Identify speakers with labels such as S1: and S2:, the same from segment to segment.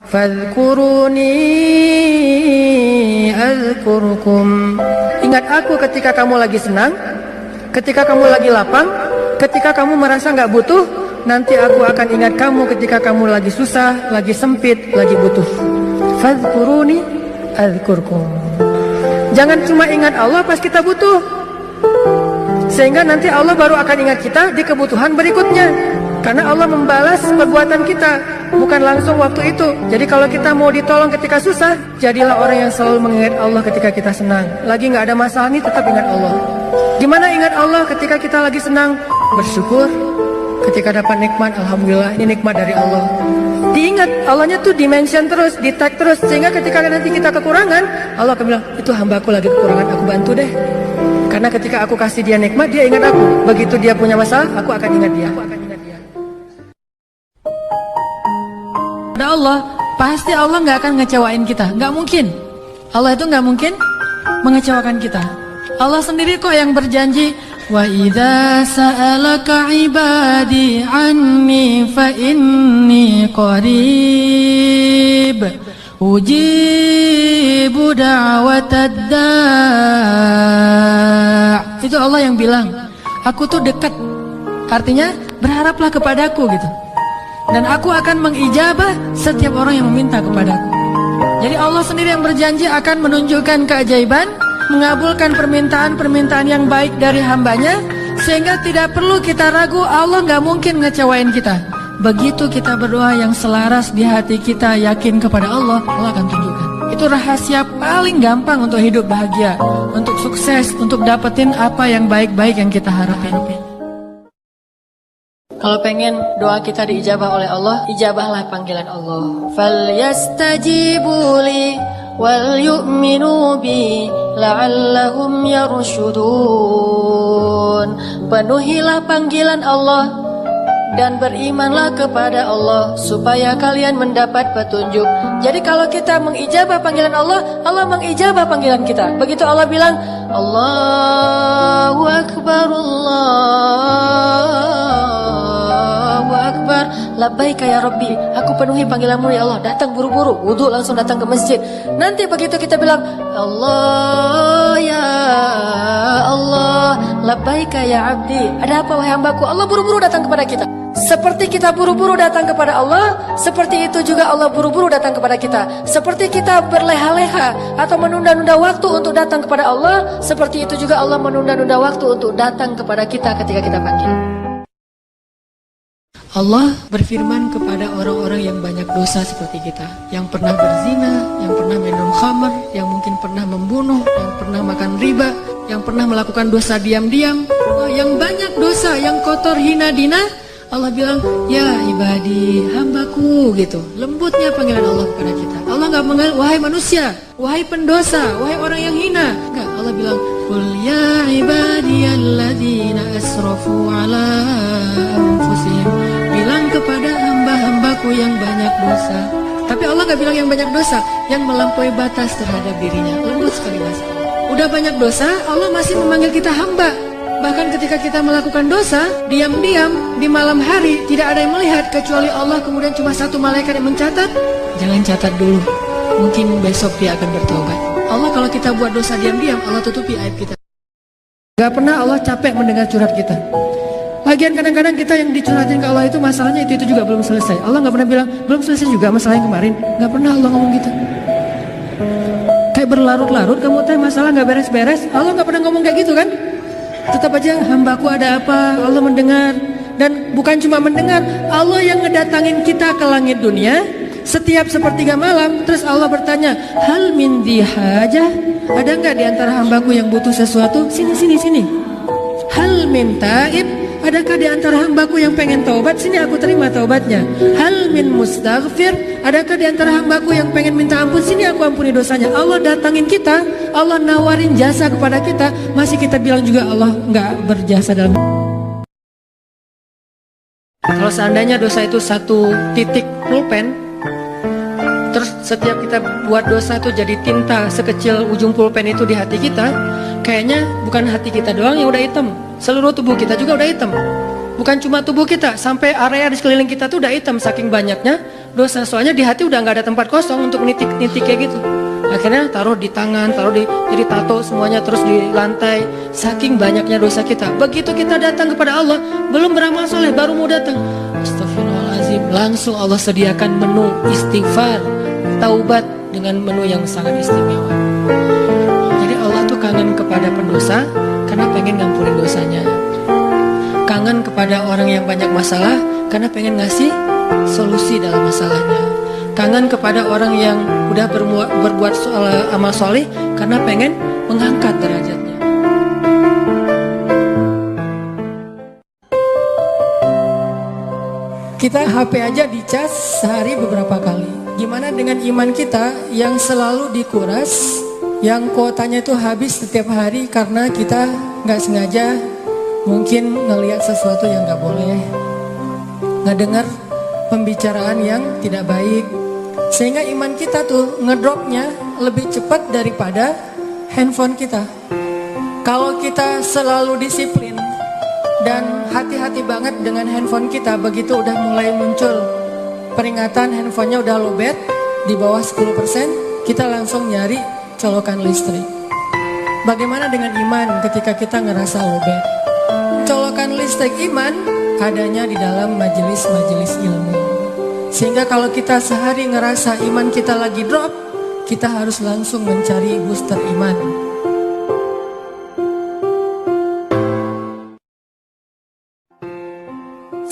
S1: Fadhkuruni azkurkum. Ingat aku ketika kamu lagi senang, ketika kamu lagi lapang, ketika kamu merasa nggak butuh. Nanti aku akan ingat kamu ketika kamu lagi susah, lagi sempit, lagi butuh. Fadhkuruni azkurkum. Jangan cuma ingat Allah pas kita butuh, sehingga nanti Allah baru akan ingat kita di kebutuhan berikutnya. Karena Allah membalas perbuatan kita, bukan langsung waktu itu. Jadi kalau kita mau ditolong ketika susah, jadilah orang yang selalu mengingat Allah ketika kita senang. Lagi nggak ada masalah nih, tetap ingat Allah. Gimana ingat Allah ketika kita lagi senang? Bersyukur. Ketika dapat nikmat, alhamdulillah, ini nikmat dari Allah. Diingat, Allahnya tuh dimention terus, di tag terus, sehingga ketika nanti kita kekurangan, Allah akan bilang, itu hambaku lagi kekurangan, aku bantu deh. Karena ketika aku kasih dia nikmat, dia ingat aku. Begitu dia punya masalah, aku akan ingat dia. Ada Allah, pasti Allah nggak akan ngecewain kita, nggak mungkin. Allah itu nggak mungkin mengecewakan kita. Allah sendiri kok yang berjanji, wa idza sa'alaka ibadi anni fa inni qarib ujibu da'watad da'. Itu Allah yang bilang, aku tuh dekat. Artinya berharaplah kepadaku gitu. Dan aku akan mengijabah setiap orang yang meminta kepadaku. Jadi Allah sendiri yang berjanji akan menunjukkan keajaiban, mengabulkan permintaan-permintaan yang baik dari hambanya, sehingga tidak perlu kita ragu, Allah nggak mungkin ngecewain kita. Begitu kita berdoa yang selaras di hati kita, yakin kepada Allah, Allah akan tunjukkan. Itu rahasia paling gampang untuk hidup bahagia, untuk sukses, untuk dapetin apa yang baik-baik yang kita harapin. Kalau pengen doa kita diijabah oleh Allah, ijabahlah panggilan Allah. Falyastajibu li wal yu'minu bi la'allahum yarshudun. Penuhilah panggilan Allah dan berimanlah kepada Allah supaya kalian mendapat petunjuk. Jadi kalau kita mengijabah panggilan Allah, Allah mengijabah panggilan kita. Begitu Allah bilang, Allahu Akbar, Allahu Akbar, labbaika ya Rabbi, aku penuhi panggilanmu ya Allah. Datang buru-buru, wudhu langsung datang ke masjid. Nanti begitu kita bilang, Allah ya Allah, labbaika ya abdi, ada apa wahai hambaku? Allah buru-buru datang kepada kita. Seperti kita buru-buru datang kepada Allah, seperti itu juga Allah buru-buru datang kepada kita. Seperti kita berleha-leha atau menunda-nunda waktu untuk datang kepada Allah, seperti itu juga Allah menunda-nunda waktu untuk datang kepada kita ketika kita panggil. Allah berfirman kepada orang-orang yang banyak dosa seperti kita, yang pernah berzina, yang pernah minum khamar, yang mungkin pernah membunuh, yang pernah makan riba, yang pernah melakukan dosa diam-diam, yang banyak dosa, yang kotor, hina, dina. Allah bilang, ya ibadi, hambaku gitu. Lembutnya panggilan Allah kepada kita. Allah gak mengenal, wahai manusia, wahai pendosa, wahai orang yang hina. Enggak, Allah bilang, qul ya ibadiyalladzina asrafu ala anfusihim. Bilang kepada hamba-hambaku yang banyak dosa. Tapi Allah gak bilang yang banyak dosa, yang melampaui batas terhadap dirinya. Lembut sekali bahasa Allah. Udah banyak dosa, Allah masih memanggil kita hamba. Bahkan ketika kita melakukan dosa, diam-diam di malam hari, tidak ada yang melihat kecuali Allah, kemudian cuma satu malaikat yang mencatat. Jangan catat dulu, mungkin besok dia akan bertobat. Allah kalau kita buat dosa diam-diam, Allah tutupi aib kita. Gak pernah Allah capek mendengar curhat kita. Lagian kadang-kadang kita yang dicurhatin ke Allah itu masalahnya itu juga belum selesai. Allah gak pernah bilang, belum selesai juga masalah yang kemarin. Gak pernah Allah ngomong gitu. Kayak berlarut-larut kamu teh masalah gak beres-beres. Allah gak pernah ngomong kayak gitu kan. Tetap aja hambaku ada apa, Allah mendengar. Dan bukan cuma mendengar, Allah yang ngedatangin kita ke langit dunia setiap sepertiga malam. Terus Allah bertanya, hal min dihajah, ada nggak di antara hambaku yang butuh sesuatu? Sini. Hal min taib, adakah di antara hambaku yang pengen taubat? Sini aku terima taubatnya. Hal min mustaghfir, adakah di antara hambaku yang pengen minta ampun? Sini aku ampuni dosanya. Allah datangin kita, Allah nawarin jasa kepada kita, masih kita bilang juga Allah nggak berjasa dalam. Kalau seandainya dosa itu satu titik pulpen, terus setiap kita buat dosa itu jadi tinta sekecil ujung pulpen itu di hati kita, kayaknya bukan hati kita doang yang udah hitam, seluruh tubuh kita juga udah hitam. Bukan cuma tubuh kita, sampai area di sekeliling kita tuh udah hitam saking banyaknya dosa. Soalnya di hati udah nggak ada tempat kosong untuk nitik-nitik kayak gitu. Akhirnya taruh di tangan, jadi tato semuanya, terus di lantai. Saking banyaknya dosa kita. Begitu kita datang kepada Allah, belum beramal soleh, baru mau datang, astagfirullahaladzim, langsung Allah sediakan menu istighfar, taubat dengan menu yang sangat istimewa. Jadi Allah tuh kangen kepada pendosa karena pengen ngampunin dosanya. Kangen kepada orang yang banyak masalah karena pengen ngasih solusi dalam masalahnya. Kangen kepada orang yang udah berbuat amal soleh karena pengen mengangkat derajatnya. Kita HP aja dicas sehari beberapa kali. Gimana dengan iman kita yang selalu dikuras, yang kuotanya itu habis setiap hari karena kita nggak sengaja mungkin ngelihat sesuatu yang nggak boleh, ngedengar pembicaraan yang tidak baik, sehingga iman kita tuh ngedropnya lebih cepat daripada handphone kita. Kalau kita selalu disiplin dan hati-hati banget dengan handphone kita, begitu udah mulai muncul peringatan handphonenya udah lowbat di bawah 10%, kita langsung nyari colokan listrik. Bagaimana dengan iman ketika kita ngerasa lowbat? Colokan listrik iman adanya di dalam majelis-majelis ilmu. Sehingga kalau kita sehari ngerasa iman kita lagi drop, kita harus langsung mencari booster iman.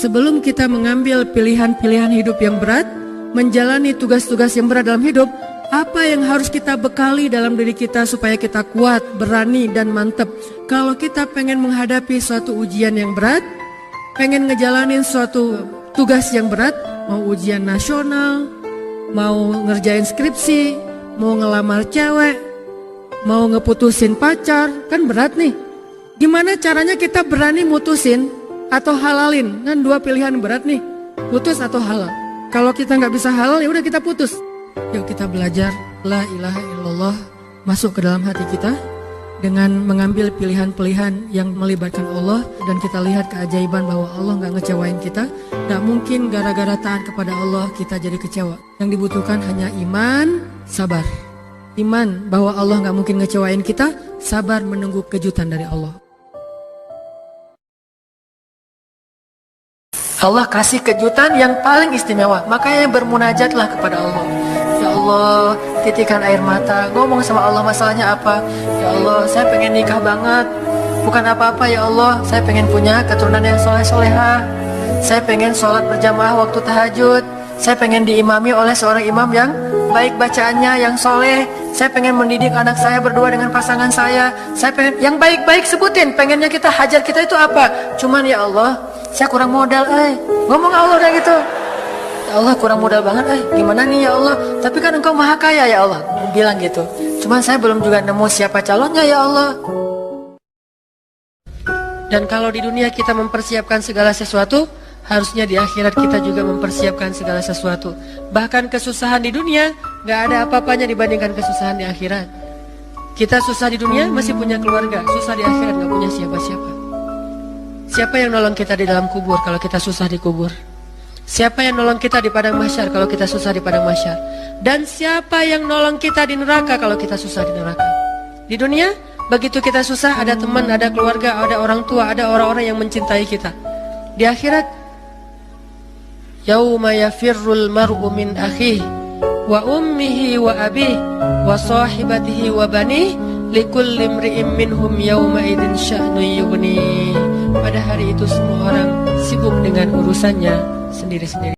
S1: Sebelum kita mengambil pilihan-pilihan hidup yang berat, menjalani tugas-tugas yang berat dalam hidup, apa yang harus kita bekali dalam diri kita supaya kita kuat, berani, dan mantap? Kalau kita pengen menghadapi suatu ujian yang berat, pengen ngejalanin suatu tugas yang berat, mau ujian nasional, mau ngerjain skripsi, mau ngelamar cewek, mau ngeputusin pacar, kan berat nih. Gimana caranya kita berani mutusin atau halalin? Kan dua pilihan berat nih, putus atau halal. Kalau kita nggak bisa halal, ya udah kita putus. Yuk kita belajar la ilaha illallah masuk ke dalam hati kita dengan mengambil pilihan-pilihan yang melibatkan Allah, dan kita lihat keajaiban bahwa Allah nggak ngecewain kita. Nggak mungkin gara-gara taat kepada Allah kita jadi kecewa. Yang dibutuhkan hanya iman, sabar. Iman bahwa Allah nggak mungkin ngecewain kita, sabar menunggu kejutan dari Allah. Allah kasih kejutan yang paling istimewa, makanya bermunajatlah kepada Allah. Ya Allah, titikan air mata, ngomong sama Allah masalahnya apa. Ya Allah, saya pengen nikah banget, bukan apa-apa ya Allah, saya pengen punya keturunan yang soleh-soleha. Saya pengen sholat berjamaah waktu tahajud. Saya pengen diimami oleh seorang imam yang baik bacaannya, yang soleh. Saya pengen mendidik anak saya berdua dengan pasangan saya. Saya pengen yang baik-baik, sebutin pengennya kita, hajat kita itu apa. Cuman ya Allah, saya kurang modal, ngomong Allah kayak gitu. Ya Allah, kurang modal banget, gimana nih ya Allah? Tapi kan Engkau maha kaya ya Allah, bilang gitu. Cuman saya belum juga nemu siapa calonnya ya Allah. Dan kalau di dunia kita mempersiapkan segala sesuatu, harusnya di akhirat kita juga mempersiapkan segala sesuatu. Bahkan kesusahan di dunia gak ada apa-apanya dibandingkan kesusahan di akhirat. Kita susah di dunia masih punya keluarga, susah di akhirat gak punya siapa-siapa. Siapa yang nolong kita di dalam kubur kalau kita susah di kubur? Siapa yang nolong kita di padang mahsyar kalau kita susah di padang mahsyar? Dan siapa yang nolong kita di neraka kalau kita susah di neraka? Di dunia, begitu kita susah, ada teman, ada keluarga, ada orang tua, ada orang-orang yang mencintai kita. Di akhirat, yauma yafirrul mar'u min akhihi wa ummihi wa abihi wa sahibatihi wa banihi likulli imri'in minhum yauma idzin sya'nun yughni. Pada hari itu semua orang sibuk dengan urusannya sendiri-sendiri.